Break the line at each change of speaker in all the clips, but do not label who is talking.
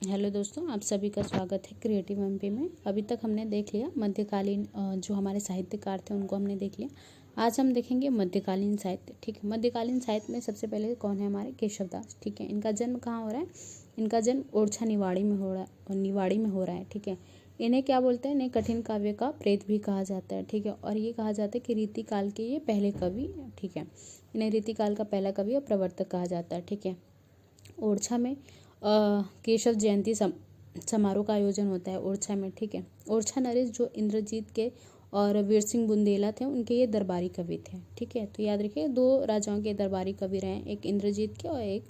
Hello दोस्तों, आप सभी का स्वागत है क्रिएटिव एमपी में। अभी तक हमने देख लिया मध्यकालीन जो हमारे साहित्यकार थे उनको हमने देख लिया। आज हम देखेंगे मध्यकालीन साहित्य। ठीक है, मध्यकालीन साहित्य में सबसे पहले कौन है? हमारे केशवदास। ठीक है, इनका जन्म कहाँ हो रहा है? इनका जन्म ओरछा निवाड़ी में हो रहा है। ठीक है, इन्हें क्या बोलते हैं? इन्हें कठिन काव्य का प्रेत भी कहा जाता है। ठीक है, और ये कहा जाता है कि रीतिकाल के ये पहले कवि। ठीक है, इन्हें रीतिकाल का पहला कवि और प्रवर्तक कहा जाता है। ठीक है, ओरछा में केशव जयंती समारोह का आयोजन होता है ओरछा में। ठीक है, ओरछा नरेश जो इंद्रजीत के और वीर सिंह बुंदेला थे उनके ये दरबारी कवि थे। ठीक है, तो याद रखिए दो राजाओं के दरबारी कवि रहे, एक इंद्रजीत के और एक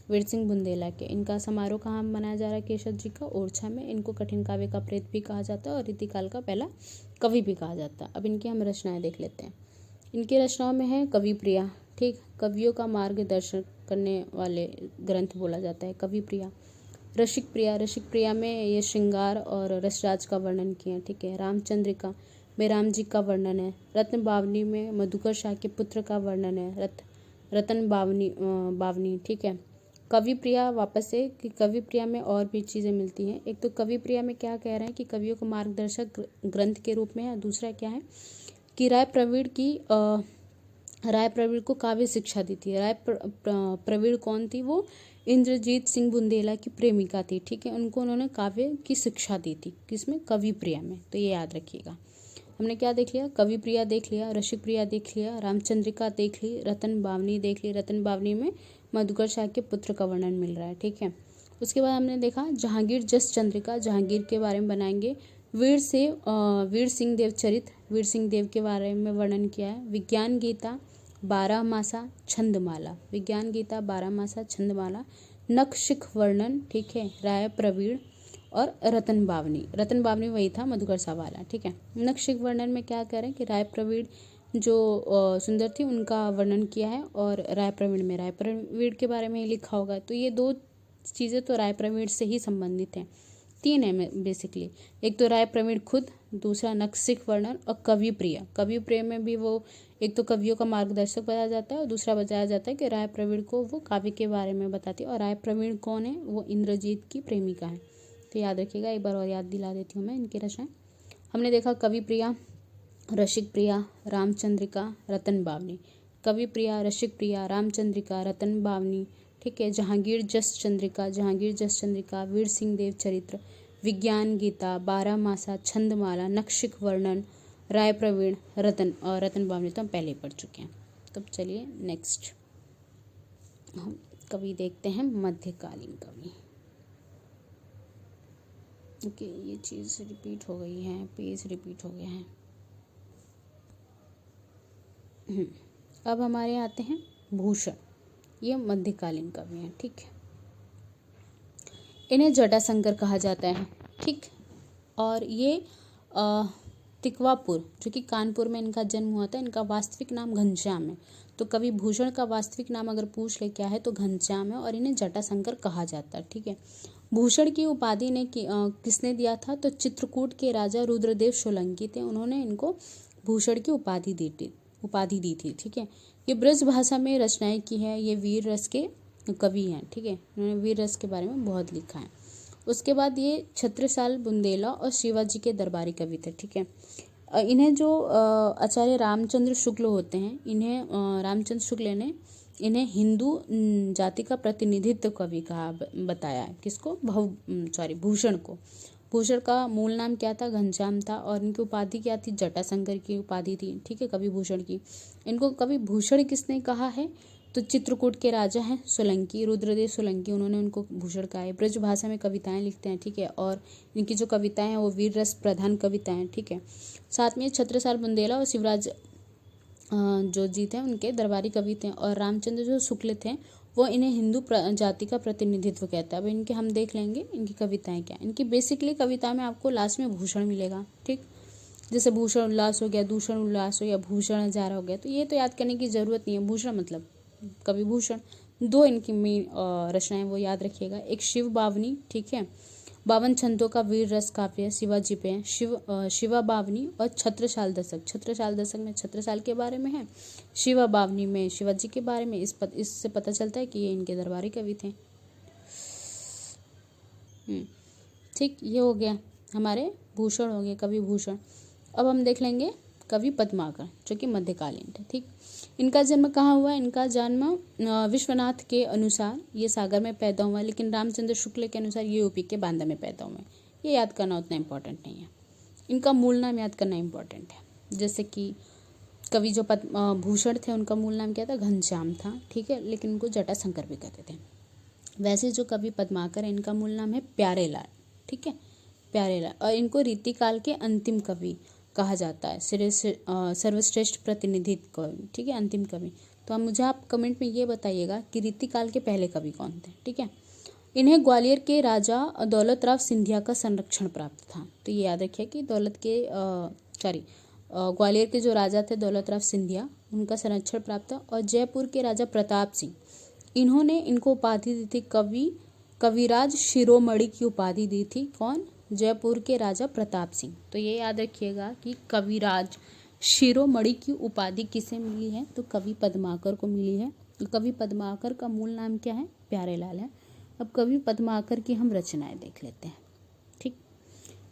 वीर सिंह बुंदेला के। इनका समारोह कहाँ मनाया जा रहा है? केशव जी का ओरछा में। इनको कठिन काव्य का प्रेत भी कहा जाता है और रीतिकाल का पहला कवि भी कहा जाता है। अब इनकी हम रचनाएं देख लेते हैं। इनकी रचनाओं में है कवि प्रिया। ठीक, कवियों का मार्गदर्शन करने वाले ग्रंथ बोला जाता है कवि प्रिया। रसिक प्रिया, रसिक प्रिया में ये श्रृंगार और रसराज का वर्णन किया। ठीक है, रामचंद्रिका में राम जी का वर्णन है। रत्न बावनी में मधुकर शाह के पुत्र का वर्णन है। रतन बावनी। ठीक है, कवि प्रिया वापस से कि कवि प्रिया में और भी चीज़ें मिलती हैं। एक तो कवि प्रिया में क्या कह रहे हैं कि कवियों को मार्गदर्शक ग्रंथ के रूप में है। दूसरा क्या है कि राय प्रवीण को काव्य शिक्षा दी थी। राय प्रवीण कौन थी? वो इंद्रजीत सिंह बुंदेला की प्रेमिका थी। ठीक है, उनको उन्होंने काव्य की शिक्षा दी थी। किसमें? कवि प्रिया में। तो ये याद रखिएगा। हमने क्या देख लिया? कवि प्रिया देख लिया, रसिक प्रिया देख लिया, रामचंद्रिका देख ली, रतन बावनी देख ली। रतन बावनी में मधुकर शाह के पुत्र का वर्णन मिल रहा है। ठीक है, उसके बाद हमने देखा जहांगीर जस चंद्रिका। जहांगीर के बारे में बनाएंगे। वीर सिंह देव चरित्र, वीर सिंह देव के बारे में वर्णन किया है। विज्ञान गीता, बारहमासा छंदमाला। विज्ञान गीता, बारहमासा छंदमाला। नख शिख वर्णन। ठीक है, राय प्रवीण और रतन बावनी। रतन बावनी वही था मधुकर शाह वाला। ठीक है, नख शिख वर्णन में क्या कह रहे हैं कि राय प्रवीण जो सुंदर थी उनका वर्णन किया है, और राय प्रवीण के बारे में ही लिखा होगा। तो ये दो चीज़ें तो राय प्रवीण से ही संबंधित हैं। तीन है बेसिकली, एक तो राय प्रवीण खुद, दूसरा नक्सिक वर्णन और कवि प्रिय। कवि प्रिय में भी वो एक तो कवियों का मार्गदर्शक बताया जाता है और दूसरा बताया जाता है कि राय प्रवीण को वो काव्य के बारे में बताती है। और राय प्रवीण कौन है? वो इंद्रजीत की प्रेमिका है। तो याद रखिएगा, एक बार और याद दिला देती हूँ मैं इनकी रचनाएं। हमने देखा कवि प्रिया, रसिक प्रिया, रामचंद्रिका, रतन बावनी। कवि प्रिया, रसिक प्रिया, रामचंद्रिका, रतन बावनी। ठीक है, जहांगीर जस चंद्रिका, वीर सिंह देव चरित्र, विज्ञान गीता, बारहमासा छंदमाला, नक्शिक वर्णन, राय प्रवीण, रतन बावनी तो हम पहले पढ़ चुके हैं। तो चलिए नेक्स्ट हम कवि देखते हैं, मध्यकालीन कवि। ओके, ये चीज़ रिपीट हो गई है, पेज रिपीट हो गया है। अब हमारे आते हैं भूषण। ये मध्यकालीन कवि हैं। ठीक है, इन्हें जटाशंकर कहा जाता है। ठीक, और ये तिकवापुर जो कि कानपुर में इनका जन्म हुआ था। इनका वास्तविक नाम घनश्याम है। तो कवि भूषण का वास्तविक नाम अगर पूछ ले क्या है तो घनश्याम है, और इन्हें जटाशंकर कहा जाता है। ठीक है, भूषण की उपाधि ने किसने दिया था? तो चित्रकूट के राजा रुद्रदेव सोलंकी थे, उन्होंने इनको भूषण की उपाधि दी थी। ठीक है, ये ब्रज भाषा में रचनाएं की है। ये वीर रस के कवि हैं। ठीक है, उन्होंने वीर रस के बारे में बहुत लिखा है। उसके बाद ये छत्रसाल बुंदेला और शिवाजी के दरबारी कवि थे। ठीक है, इन्हें जो आचार्य रामचंद्र शुक्ल होते हैं, रामचंद्र शुक्ल ने इन्हें हिंदू जाति का प्रतिनिधित्व कवि कहा बताया है। किसको? भूषण को। भूषण का मूल नाम क्या था? घनश्याम था, और इनकी उपाधि क्या थी? जटाशंकर की उपाधि थी। ठीक है, कवि भूषण की। इनको कवि भूषण किसने कहा है? तो चित्रकूट के राजा हैं सोलंकी, रुद्रदेव सोलंकी, उन्होंने उनको भूषण कहा है। ब्रज भाषा में कविताएं लिखते हैं। ठीक है, और इनकी जो कविताएं हैं वो वीर रस प्रधान कविताएं। ठीक है, साथ में छत्रसाल बुंदेला और शिवराज जो जी थे उनके दरबारी कवि थे, और रामचंद्र जो शुक्ल थे वो इन्हें हिंदू जाति का प्रतिनिधित्व कहता है। अब इनके हम देख लेंगे इनकी कविताएं क्या। इनकी बेसिकली कविता में आपको लास्ट में भूषण मिलेगा। ठीक, जैसे भूषण उल्लास हो गया, दूषण उल्लास हो गया, भूषण हजारा हो गया, तो ये तो याद करने की जरूरत नहीं है। भूषण मतलब कवि भूषण। दो इनकी मेन रचनाएं वो याद रखिएगा। एक शिव बावनी। ठीक है, 52 छंदों का वीर रस काव्य शिवाजी पे है। शिवा बावनी और छत्रसाल दशक में छत्रसाल के बारे में है। शिवा बावनी में शिवाजी के बारे में। इससे पता चलता है कि ये इनके दरबारी कवि थे। ठीक, ये हो गया हमारे भूषण हो गए, कवि भूषण। अब हम देख लेंगे कवि पद्माकर जो कि मध्यकालीन थे। ठीक, इनका जन्म कहाँ हुआ? इनका जन्म विश्वनाथ के अनुसार ये सागर में पैदा हुआ, लेकिन रामचंद्र शुक्ल के अनुसार ये यूपी के बांदा में पैदा हुए। ये याद करना उतना इम्पोर्टेंट नहीं है, इनका मूल नाम याद करना इम्पोर्टेंट है। जैसे कि कवि जो भूषण थे उनका मूल नाम क्या था? घनश्याम था। ठीक है, लेकिन उनको जटाशंकर भी कहते थे। वैसे जो कवि पद्माकर है इनका मूल नाम है प्यारेलाल। ठीक है, प्यारेलाल। और इनको रीतिकाल के अंतिम कवि कहा जाता है, सर्वश्रेष्ठ प्रतिनिधित्व कवि। ठीक है, अंतिम कवि। तो अब मुझे आप कमेंट में ये बताइएगा कि रीतिकाल के पहले कवि कौन थे। ठीक है, इन्हें ग्वालियर के राजा दौलत राव सिंधिया का संरक्षण प्राप्त था। तो ये याद रखिए कि ग्वालियर के जो राजा थे दौलत राव सिंधिया, उनका संरक्षण प्राप्त था। और जयपुर के राजा प्रताप सिंह, इन्होंने इनको उपाधि दी थी कविराज शिरोमणि की उपाधि दी थी। कौन? जयपुर के राजा प्रताप सिंह। तो ये याद रखिएगा कि कविराज शिरोमणि की उपाधि किसे मिली है? तो कवि पद्माकर को मिली है। तो कवि पद्माकर का मूल नाम क्या है? प्यारेलाल है। अब कवि पद्माकर की हम रचनाएं देख लेते हैं। ठीक,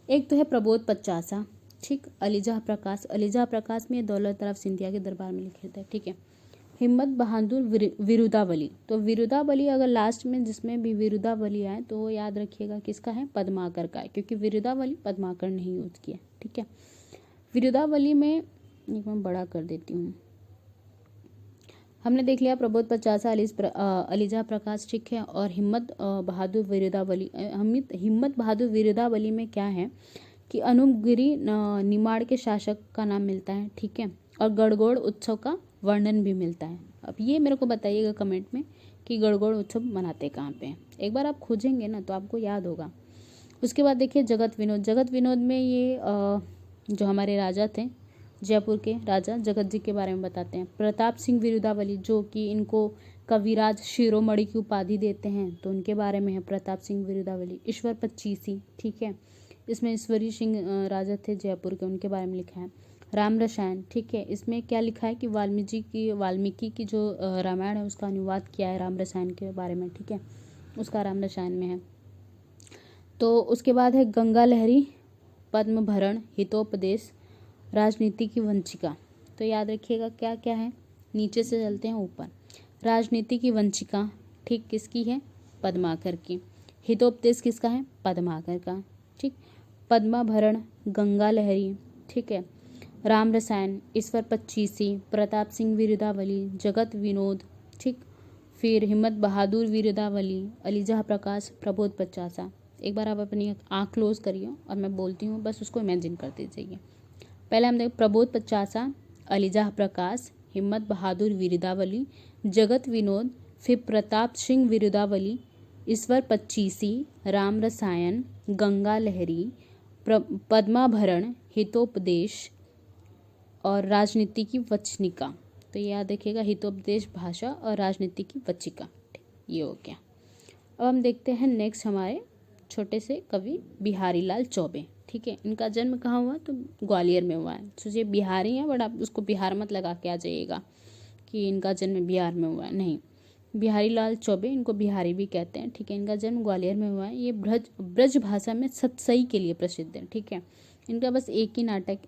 एक तो है प्रबोध पचासा। ठीक, अलीजा प्रकाश में दौलत राव सिंधिया के दरबार में लिखे थे। ठीक है, हिम्मत बहादुर विरुदावली। तो विरुदावली अगर लास्ट में जिसमें भी विरुदावली आए तो वो याद रखिएगा किसका है? पद्माकर का है, क्योंकि विरुदावली पद्माकर ने ही यूज किया। ठीक है, विरुदावली में एक मैं बड़ा कर देती हूँ। हमने देख लिया प्रबोध पचासा, अलीजा प्रकाश। ठीक है, और हिम्मत बहादुर विरुदावली में क्या है कि अनुपगिरी निमाड़ के शासक का नाम मिलता है। ठीक है, और गणगौर उत्सव का वर्णन भी मिलता है। अब ये मेरे को बताइएगा कमेंट में कि गणगौर उत्सव मनाते कहाँ पे हैं। एक बार आप खोजेंगे ना तो आपको याद होगा। उसके बाद देखिए जगत विनोद में ये जो हमारे राजा थे जयपुर के राजा जगत जी के बारे में बताते हैं। प्रताप सिंह विरुदावली जो कि इनको कविराज शिरोमणि की उपाधि देते हैं, तो उनके बारे में है प्रताप सिंह विरुदावली। ईश्वर पच्चीसी। ठीक है, इसमें ईश्वरी सिंह राजा थे जयपुर के, उनके बारे में लिखा है। राम रसायन। ठीक है, इसमें क्या लिखा है कि वाल्मीकि की जो रामायण है उसका अनुवाद किया है राम रसायन के बारे में। ठीक है, उसका राम रसायन में है। तो उसके बाद है गंगा लहरी, पद्म भरण, हितोपदेश, राजनीति की वंचिका। तो याद रखिएगा क्या क्या है, नीचे से चलते हैं ऊपर। राजनीति की वंचिका, ठीक, किसकी है? पद्माकर की। हितोपदेश किसका है? पद्माकर का। ठीक, पद्माभरण, गंगा लहरी। ठीक है, राम रसायन, ईश्वर पच्चीसी, प्रताप सिंह विरुदावली, जगत विनोद। ठीक, फिर हिम्मत बहादुर विरुदावली, अलीजा प्रकाश, प्रबोध पचासा। एक बार आप अपनी आँख क्लोज करिए और मैं बोलती हूँ, बस उसको इमेजिन करते जाइए। पहले हम देखें प्रबोध पचासा, अलीजा प्रकाश, हिम्मत बहादुर विरुदावली, जगत विनोद, फिर प्रताप सिंह विरुदावली, ईश्वर पच्चीसी, राम रसायन, गंगा लहरी, पद्माभरण, हितोपदेश और राजनीति की वचनिका। तो ये याद रखिएगा, हितोपदेश भाषा और राजनीति की वचिका। ये हो गया। अब हम देखते हैं नेक्स्ट हमारे छोटे से कवि बिहारी लाल चौबे। ठीक है, इनका जन्म कहाँ हुआ? तो ग्वालियर में हुआ है। सोचिए बिहारी हैं, बट आप उसको बिहार मत लगा के आ जाइएगा कि इनका जन्म बिहार में हुआ है, नहीं। बिहारी लाल चौबे, इनको बिहारी भी कहते हैं। ठीक है, इनका जन्म ग्वालियर में हुआ है। ये ब्रज भाषा में सतसई के लिए प्रसिद्ध है। ठीक है, इनका बस एक ही नाटक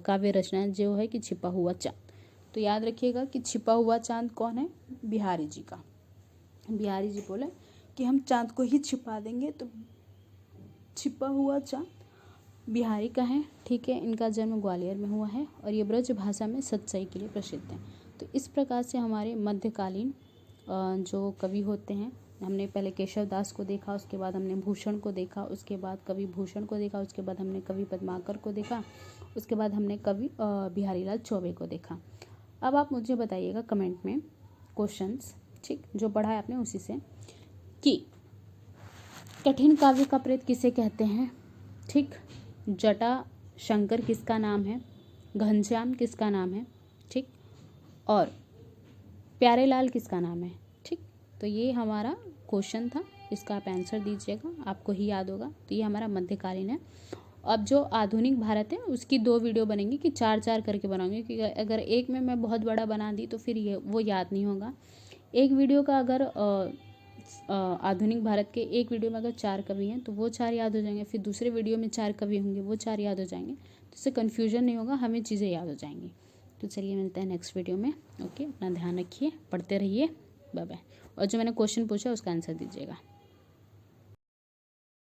काव्य रचना है जो है कि छिपा हुआ चाँद। तो याद रखिएगा कि छिपा हुआ चाँद कौन है? बिहारी जी का। बिहारी जी बोले कि हम चाँद को ही छिपा देंगे, तो छिपा हुआ चाँद बिहारी का है। ठीक है, इनका जन्म ग्वालियर में हुआ है और ये ब्रज भाषा में सतसई के लिए प्रसिद्ध है। तो इस प्रकार से हमारे मध्यकालीन जो कवि होते हैं, हमने पहले केशव दास को देखा, उसके बाद हमने भूषण को देखा, उसके बाद कवि भूषण को देखा, उसके बाद हमने कवि पद्माकर को देखा, उसके बाद हमने कवि बिहारी लाल चौबे को देखा। अब आप मुझे बताइएगा कमेंट में क्वेश्चंस, ठीक, जो पढ़ा है आपने उसी से, कि कठिन काव्य का प्रेत किसे कहते हैं? ठीक, जटा शंकर किसका नाम है? घनश्याम किसका नाम है? ठीक, और प्यारेलाल किसका नाम है? ठीक, तो ये हमारा क्वेश्चन था, इसका आप आंसर दीजिएगा, आपको ही याद होगा। तो ये हमारा मध्यकालीन है। अब जो आधुनिक भारत है उसकी 2 वीडियो बनेंगी कि 4-4 करके बनाऊंगी, क्योंकि अगर एक में मैं बहुत बड़ा बना दी तो फिर ये वो याद नहीं होगा। एक वीडियो का अगर आधुनिक भारत के एक वीडियो में अगर 4 कवि हैं तो वो 4 याद हो जाएंगे, फिर दूसरे वीडियो में 4 कवि होंगे वो 4 याद हो जाएंगे, तो इससे कन्फ्यूजन नहीं होगा, हमें चीज़ें याद हो जाएंगी। तो चलिए मिलते हैं नेक्स्ट वीडियो में। ओके, अपना ध्यान रखिए, पढ़ते रहिए, बाय बाय। और जो मैंने क्वेश्चन पूछा उसका आंसर दीजिएगा।